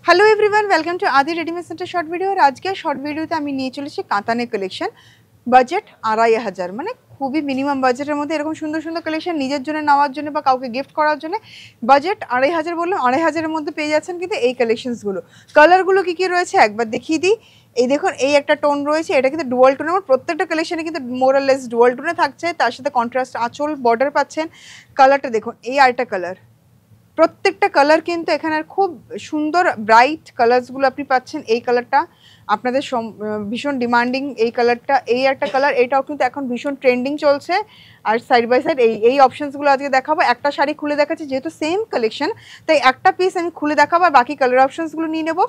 Hello everyone, welcome to আদি readymade centre short video. আর আজকে short ভিডিওতে আমি নিয়ে চলেছি কাতানের কালেকশন। বাজেট 2500, মানে খুবই মিনিমাম বাজেটের মধ্যে এরকম সুন্দর সুন্দর কালেকশন নিজের জন্য নেওয়ার জন্য বা কাউকে গিফট করার জন্য। বাজেট 2500 বললাম, 2500-এর মধ্যে পেয়ে যাচ্ছেন কিন্তু এই কালেকশনসগুলো। কালারগুলো কী কী রয়েছে একবার দেখিয়ে দিই। এই দেখুন, এই একটা টোন রয়েছে, এটা কিন্তু ডুয়াল টোনের। আমার প্রত্যেকটা কালেকশনে কিন্তু মোরালেস ডুয়াল টোনে থাকছে, তার সাথে কন্ট্রাস্ট আঁচল বর্ডার পাচ্ছেন। কালারটা দেখুন, এই আরেকটা কালার। প্রত্যেকটা কালার কিন্তু এখানে খুব সুন্দর ব্রাইট কালারসগুলো আপনি পাচ্ছেন। এই কালারটা আপনাদের ভীষণ ডিমান্ডিং, এই কালারটা। এই একটা কালার, এটাও কিন্তু এখন ভীষণ ট্রেন্ডিং চলছে। আর সাইড বাই সাইড এই অপশনসগুলো আজকে দেখাবো। একটা শাড়ি খুলে দেখাচ্ছি, যেহেতু সেম কালেকশন তাই একটা পিস আমি খুলে দেখাবো আর বাকি কালার অপশনসগুলো নিয়ে নেবো।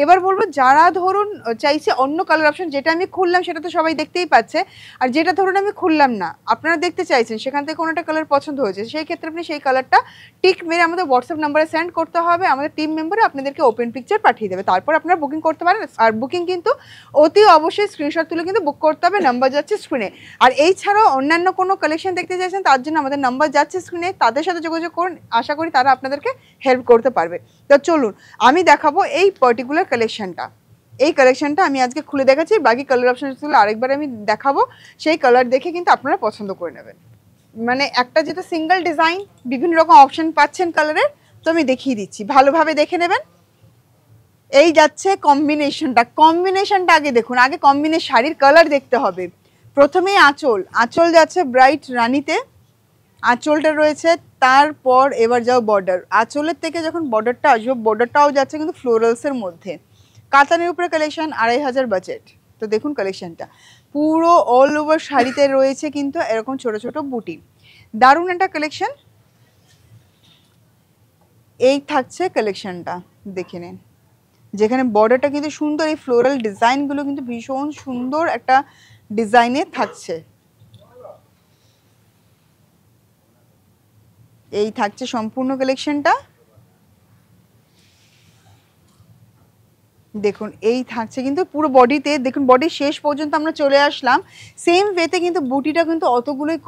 এবার বলবো, যারা ধরুন চাইছে অন্য কালার অপশন, যেটা আমি খুললাম সেটা তো সবাই দেখতেই পাচ্ছে, আর যেটা ধরুন আমি খুললাম না আপনারা দেখতে চাইছেন, সেখান থেকে কোনো একটা কালার পছন্দ হয়েছে, সেই ক্ষেত্রে আপনি সেই কালারটা টিক মেরে আমাদের হোয়াটসঅ্যাপ নাম্বারে সেন্ড করতে হবে। আমাদের টিম মেম্বারে আপনাদেরকে ওপেন পিকচার পাঠিয়ে দেবে, তারপর আপনারা বুকিং করতে পারেন। আর বুকিং কিন্তু অতি অবশ্যই স্ক্রিনশট তুলে কিন্তু বুক করতে হবে, নাম্বার যাচ্ছে স্ক্রিনে। আর এই ছাড়াও অন্যান্য কোনো কালেকশন দেখতে চাইছেন, তার জন্য আমাদের নাম্বার যাচ্ছে স্ক্রিনে, তাদের সাথে যোগাযোগ করুন। আশা করি তারা আপনাদেরকে হেল্প করতে পারবে। তো চলুন আমি দেখাবো এই পার্টিকুলার কালেকশনটা। এই কালেকশনটা আমি আজকে খুলে দেখাচ্ছি, বাকি কালার অপশনসগুলো আরেকবার আমি দেখাবো। সেই কালার দেখে কিন্তু আপনারা পছন্দ করে নেবেন। মানে একটা যেটা সিঙ্গেল ডিজাইন, বিভিন্ন রকম অপশন পাচ্ছেন কালারের, তো আমি দেখিয়ে দিচ্ছি, ভালোভাবে দেখে নেবেন। এই যাচ্ছে কম্বিনেশনটা আগে দেখুন। আগে শাড়ির কালার দেখতে হবে। প্রথমেই আঁচল যাচ্ছে ব্রাইট রানীতে, আঁচলটা রয়েছে। তারপর এবার যাও বর্ডার, আঁচলের থেকে যখন বর্ডারটা আসবে, বর্ডারটাও যাচ্ছে কিন্তু ফ্লোরালসের মধ্যে। কাতানের উপরে কালেকশন, 2500 বাজেট। তো দেখুন কালেকশনটা পুরো অল ওভার শাড়িতে রয়েছে কিন্তু এরকম ছোট ছোট বুটি। দারুণ একটা কালেকশন। এই থাকছে কালেকশনটা, দেখে নিন। যেখানে বর্ডারটা কিন্তু সুন্দর, এই ফ্লোরাল ডিজাইনগুলো কিন্তু ভীষণ সুন্দর একটা ডিজাইনে থাকছে। এই থাকছে সম্পূর্ণ কালেকশনটা। দেখুন এই থাকছে কিন্তু পুরো বডিতে, দেখুন বডির শেষ পর্যন্ত আমরা চলে আসলাম। সেম ওয়েতে কিন্তু বুটিটা কিন্তু অতগুলোই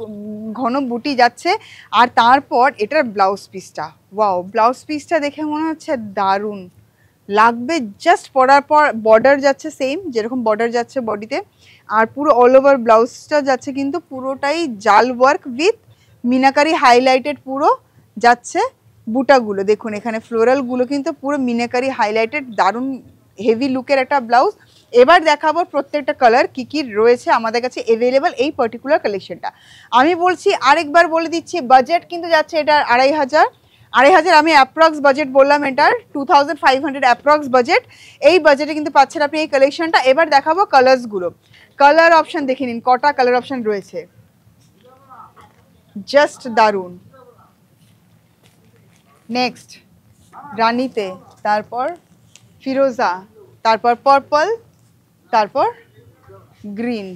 ঘন বুটি যাচ্ছে। আর তারপর এটার ব্লাউজ পিসটা, ওয়াও, ব্লাউজ পিসটা দেখে মনে হচ্ছে দারুণ লাগবে। জাস্ট পরার পর বর্ডার যাচ্ছে সেম, যেরকম বর্ডার যাচ্ছে বডিতে। আর পুরো অল ওভার ব্লাউজটা যাচ্ছে কিন্তু পুরোটাই জাল ওয়ার্ক উইথ মিনাকারি হাইলাইটেড পুরো যাচ্ছে। বুটাগুলো দেখুন, এখানে ফ্লোরালগুলো কিন্তু পুরো মিনাকারি হাইলাইটেড, দারুণ হেভি লুকের একটা ব্লাউজ। এবার দেখাবো প্রত্যেকটা কালার কি কি রয়েছে আমাদের কাছে অ্যাভেলেবল এই পার্টিকুলার কালেকশনটা। আমি বলছি, আরেকবার বলে দিচ্ছি, বাজেট কিন্তু যাচ্ছে এটার 2500। আমি অ্যাপ্রক্স বাজেট বললাম, এটার 2500 অ্যাপ্রক্স বাজেট। এই বাজেটে কিন্তু পাচ্ছেন আপনি এই কালেকশনটা। এবার দেখাবো কালার্সগুলো। কালার অপশন দেখে নিন, কটা কালার অপশন রয়েছে, জাস্ট দারুণ। নেক্সট রানীতে, তারপর ফিরোজা, তারপর পার্পল, তারপর গ্রিন।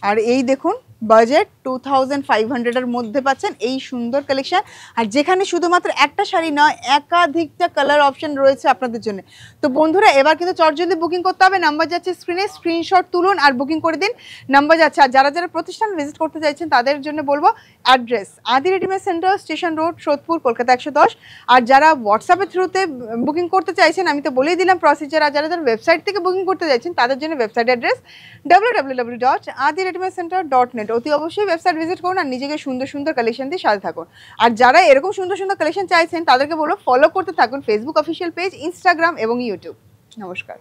আর এই দেখুন বাজেট 2500-এর মধ্যে পাচ্ছেন এই সুন্দর কালেকশন। আর যেখানে শুধুমাত্র একটা শাড়ি নয়, একাধিকটা কালার অপশন রয়েছে আপনাদের জন্য। তো বন্ধুরা এবার কিন্তু চটজলদি বুকিং করতে হবে। নাম্বার যাচ্ছে স্ক্রিনে, স্ক্রিনশট তুলুন আর বুকিং করে দিন, নাম্বার যাচ্ছে। আর যারা যারা প্রতিষ্ঠান ভিজিট করতে চাইছেন তাদের জন্য বলবো, অ্যাড্রেস আদি readymade centre, station road, Sodepur, Kolkata 110। আর যারা হোয়াটসঅ্যাপের থ্রুতে বুকিং করতে চাইছেন, আমি তো বলেই দিলাম প্রসিজার। আর যারা যারা ওয়েবসাইট থেকে বুকিং করতে চাইছেন তাদের জন্য ওয়েবসাইট অ্যাড্রেস www.adireadymedcenter.net। অতি অবশ্যই ওয়েবসাইট ভিজিট করুন আর নিজেকে সুন্দর সুন্দর কালেকশন দিয়ে সাথে থাকুন। আর যারা এরকম সুন্দর সুন্দর কালেকশন চাইছেন তাদেরকে বলবো ফলো করতে থাকুন ফেসবুক অফিসিয়াল পেজ, ইনস্টাগ্রাম এবং ইউটিউব। নমস্কার।